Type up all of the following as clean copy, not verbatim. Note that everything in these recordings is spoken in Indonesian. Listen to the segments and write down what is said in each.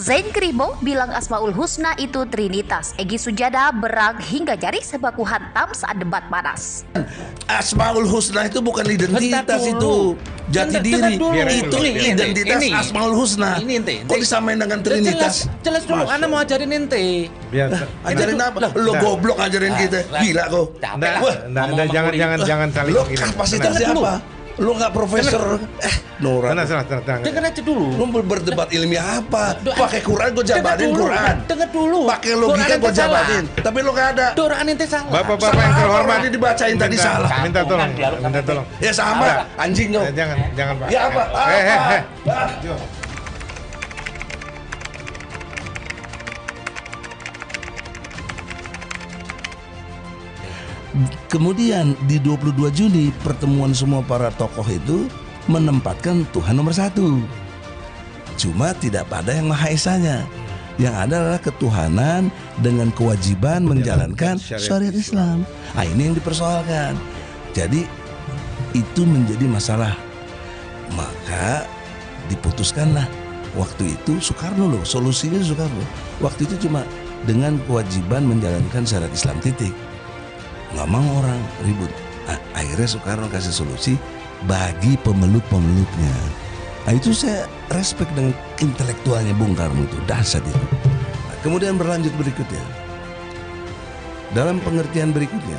Zain Kribo bilang Asmaul Husna itu Trinitas. Egy Sujana berang hingga nyaris baku hantam saat debat panas. Asmaul Husna itu bukan identitas, itu jati diri. Itu identitas Asmaul Husna. Kok disamain dengan Trinitas? Jelas dulu, Anda mau ajarin ente. Ajarin apa? Lo goblok ajarin kita. Gila kok. Jangan saling. Lo kapasitasnya apa? Lo nggak profesor. Nora. Dengar aja dulu. Lo berdebat ilmiah apa? Pakai Quran gue jabatin Quran. Dengar dulu. Pakai logika gue jabatin. Tapi lo nggak ada. Quran ente salah. Bapak-bapak yang terhormat, ini dibacain tadi salah. Minta tolong. Ya sama, anjing lo. Jangan Pak. Ya apa? Kemudian di 22 Juni pertemuan semua para tokoh itu menempatkan Tuhan nomor satu. Cuma tidak pada yang Maha Esanya. Yang ada adalah ketuhanan dengan kewajiban menjalankan syariat Islam. Nah, ini yang dipersoalkan. Jadi itu menjadi masalah. Maka diputuskanlah waktu itu Soekarno loh, solusinya Soekarno. Waktu itu cuma dengan kewajiban menjalankan syariat Islam, titik. Nggak mau orang ribut. Akhirnya Soekarno kasih solusi bagi pemeluk-pemeluknya. Nah, itu saya respect dengan intelektualnya Bung Karno itu, dahsyat itu. Nah, kemudian berlanjut berikutnya. Dalam pengertian berikutnya,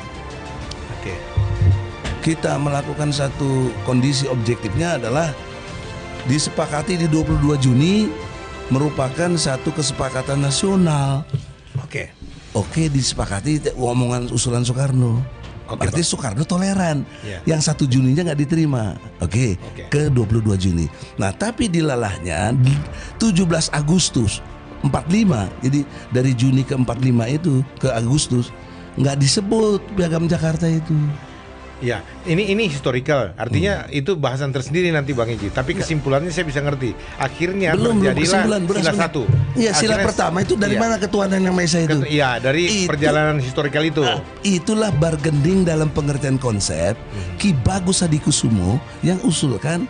kita melakukan satu kondisi objektifnya adalah disepakati di 22 Juni merupakan satu kesepakatan nasional. Oke, disepakati omongan usulan Soekarno. Berarti Soekarno toleran. Yang 1 Juninya nggak diterima. Ke 22 Juni. Nah, tapi dilalahnya 17 Agustus 45. Jadi dari Juni ke 45 itu ke Agustus nggak disebut Piagam Jakarta itu. Ya, ini historical. Artinya itu bahasan tersendiri nanti Bang Egy. Tapi kesimpulannya saya bisa ngerti. Akhirnya terjadilah sila satu. Iya, sila pertama itu dari mana ketuhanan yang Maha Esa itu? Iya, dari perjalanan historical itu. Itulah bargaining dalam pengertian konsep Ki Bagus Hadikusumo yang usulkan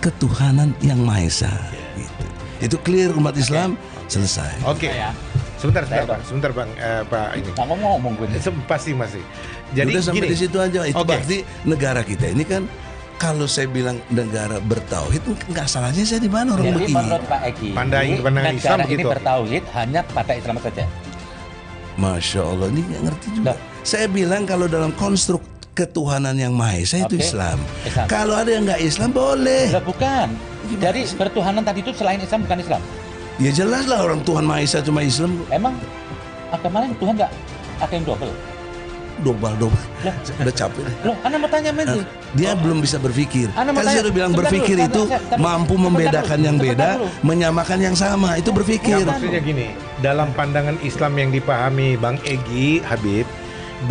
ketuhanan yang Maha Esa. Gitu. Itu clear umat Islam, selesai. Sebentar Bang, Pak ini. Ngomong gue. Pasti masih. Jadi udah sampai gini, di situ aja. Itu berarti negara kita ini kan, kalau saya bilang negara bertauhid, nggak salahnya saya di mana orang begini. Menurut Pak Egy, pandangan Islam ini begitu. bertauhid hanya pada Islam saja. Masya Allah, ini nggak ngerti juga. Saya bilang kalau dalam konstruk ketuhanan yang Maha Esa itu Islam. Kalau ada yang nggak Islam boleh. Bukan. Jadi bertuhanan tadi itu selain Islam bukan Islam. Ya jelas lah, orang Tuhan Maha Esa cuma Islam. Emang agama lain Tuhan nggak ada yang double? Dobal udah capek. Loh, Anda mau tanya Menzi? Dia belum bisa berpikir. Kan saya udah bilang berpikir itu mampu membedakan yang beda, menyamakan yang sama. Itu berpikir. Maksudnya gini, dalam pandangan Islam yang dipahami Bang Egy Habib,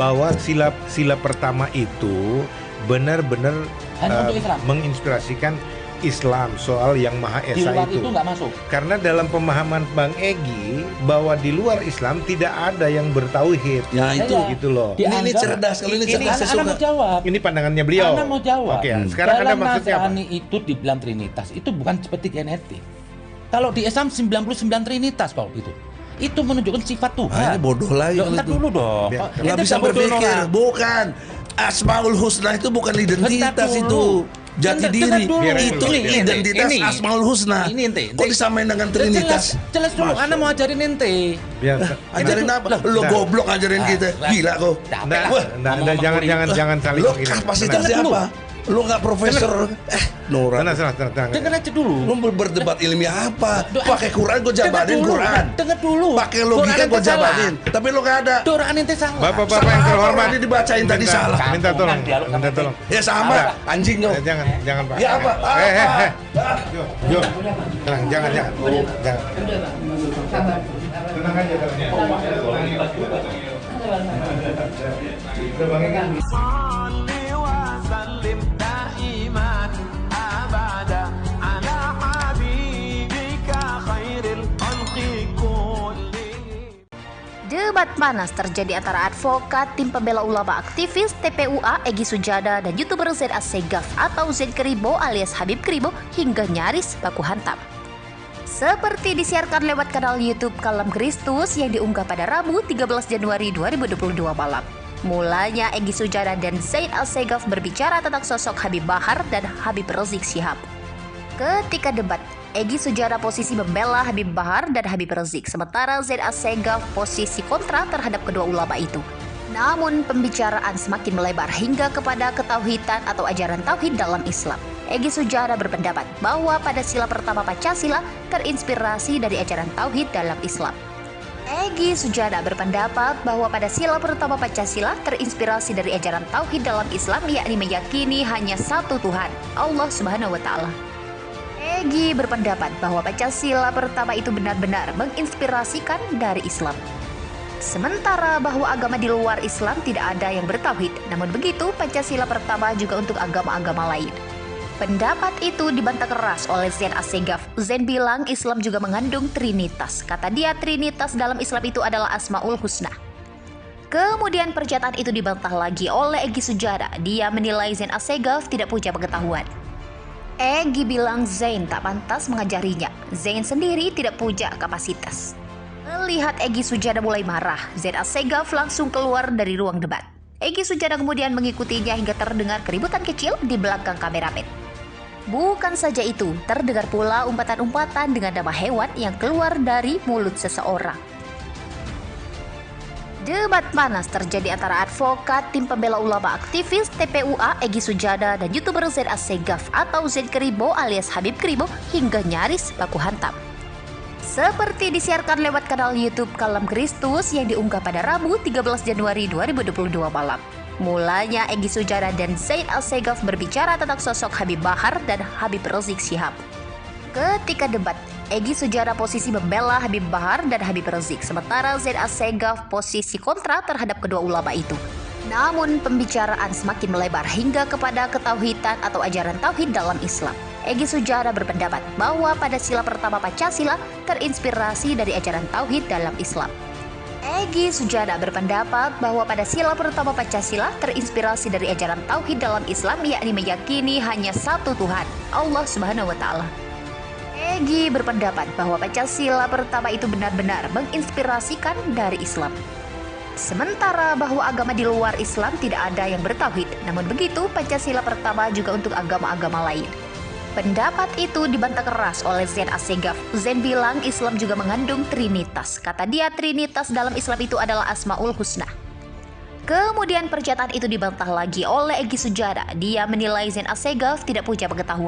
bahwa sila pertama itu benar-benar menginspirasikan Islam soal yang Maha Esa di luar itu nggak masuk. Karena dalam pemahaman Bang Egy bahwa di luar Islam tidak ada yang bertauhid. Ya itu gitu loh. Ini cerdas, kalau ini cerdas saya suka. Mau jawab. Ini pandangannya beliau. Anda mau jawab. Sekarang Anda maksudnya apa? Dalam itu dibilang Trinitas itu bukan seperti genetik. Kalau di Islam 99 Trinitas Pak itu. Itu menunjukkan sifat Tuhan. Ini bodoh lagi. Ntar dulu dong. Nggak bisa berpikir. Bukan. Asmaul Husna itu bukan identitas itu. Jati diri. Itu identitas Asmaul Husna. Kok disamain dengan Trinitas? Jelas dulu, Anda mau ajarin ente. Ajarin apa? Lo goblok ajarin kita. Gila kok. Jangan saling. Lo kapasitasnya apa? Lo nggak profesor. Nora. Dengar aja dulu. Lo berdebat ilmiah apa? Pakai Quran gue jabatin Quran. Dengar dulu. Pakai logika gue jabatin. Tapi lo nggak ada. Quran ente salah. Bapak-bapak yang terhormat, ini dibacain tadi salah. Minta tolong. Ya sama, anjing lo. Jangan Pak. Ya apa? Yo. Jangan. Tenang aja. Debat panas terjadi antara advokat, tim pembela ulama aktivis, TPUA, Egy Sujana, dan YouTuber Z Assegaf atau Zain Kribo alias Habib Kribo hingga nyaris baku hantam. Seperti disiarkan lewat kanal YouTube Kalam Kristus yang diunggah pada Rabu 13 Januari 2022 malam. Mulanya Egy Sujana dan Zain Al-Segaf berbicara tentang sosok Habib Bahar dan Habib Rizik Syihab. Ketika debat, Egy Sujana posisi membela Habib Bahar dan Habib Rizik, sementara Zain Al-Segaf posisi kontra terhadap kedua ulama itu. Namun pembicaraan semakin melebar hingga kepada ketauhidan atau ajaran tauhid dalam Islam. Egy Sujana berpendapat bahwa pada sila pertama Pancasila terinspirasi dari ajaran tauhid dalam Islam. Egy Sujana berpendapat bahwa pada sila pertama Pancasila terinspirasi dari ajaran tauhid dalam Islam, yakni meyakini hanya satu Tuhan, Allah Subhanahu wa Ta'ala. Egy berpendapat bahwa Pancasila pertama itu benar-benar menginspirasikan dari Islam. Sementara bahwa agama di luar Islam tidak ada yang bertauhid, namun begitu Pancasila pertama juga untuk agama-agama lain. Pendapat itu dibantah keras oleh Zain Al-Segaf. Zain bilang Islam juga mengandung Trinitas. Kata dia, Trinitas dalam Islam itu adalah Asmaul Husna. Kemudian pernyataan itu dibantah lagi oleh Egy Sujana. Dia menilai Zain Al-Segaf tidak punya pengetahuan. Egy bilang Zain tak pantas mengajarinya. Zain sendiri tidak punya kapasitas. Melihat Egy Sujana mulai marah, Zain Al-Segaf langsung keluar dari ruang debat. Egy Sujana kemudian mengikutinya hingga terdengar keributan kecil di belakang kameramen. Bukan saja itu, terdengar pula umpatan-umpatan dengan nama hewan yang keluar dari mulut seseorang. Debat panas terjadi antara advokat tim pembela ulama aktivis TPUA Egy Sujana dan YouTuber Zain Al-Segaf atau Zain Kribo alias Habib Kribo hingga nyaris baku hantam. Seperti disiarkan lewat kanal YouTube Kalam Kristus yang diunggah pada Rabu 13 Januari 2022 malam. Mulanya Egy Sujana dan Zain Al-Segaf berbicara tentang sosok Habib Bahar dan Habib Rizik Syihab. Ketika debat, Egy Sujana posisi membela Habib Bahar dan Habib Rizik, sementara Zain Al-Segaf posisi kontra terhadap kedua ulama itu. Namun pembicaraan semakin melebar hingga kepada ketauhidan atau ajaran tauhid dalam Islam. Egy Sujana berpendapat bahwa pada sila pertama Pancasila terinspirasi dari ajaran tauhid dalam Islam. Egy Sujana berpendapat bahwa pada sila pertama Pancasila terinspirasi dari ajaran tauhid dalam Islam, yakni meyakini hanya satu Tuhan, Allah Subhanahu wa Ta'ala. Egy berpendapat bahwa Pancasila pertama itu benar-benar menginspirasikan dari Islam. Sementara bahwa agama di luar Islam tidak ada yang bertauhid, namun begitu Pancasila pertama juga untuk agama-agama lain. Pendapat itu dibantah keras oleh Zain Al-Segaf. Zain bilang Islam juga mengandung Trinitas. Kata dia, Trinitas dalam Islam itu adalah Asmaul Husna. Kemudian pernyataan itu dibantah lagi oleh Egy Sujana. Dia menilai Zain Al-Segaf tidak punya pengetahuan.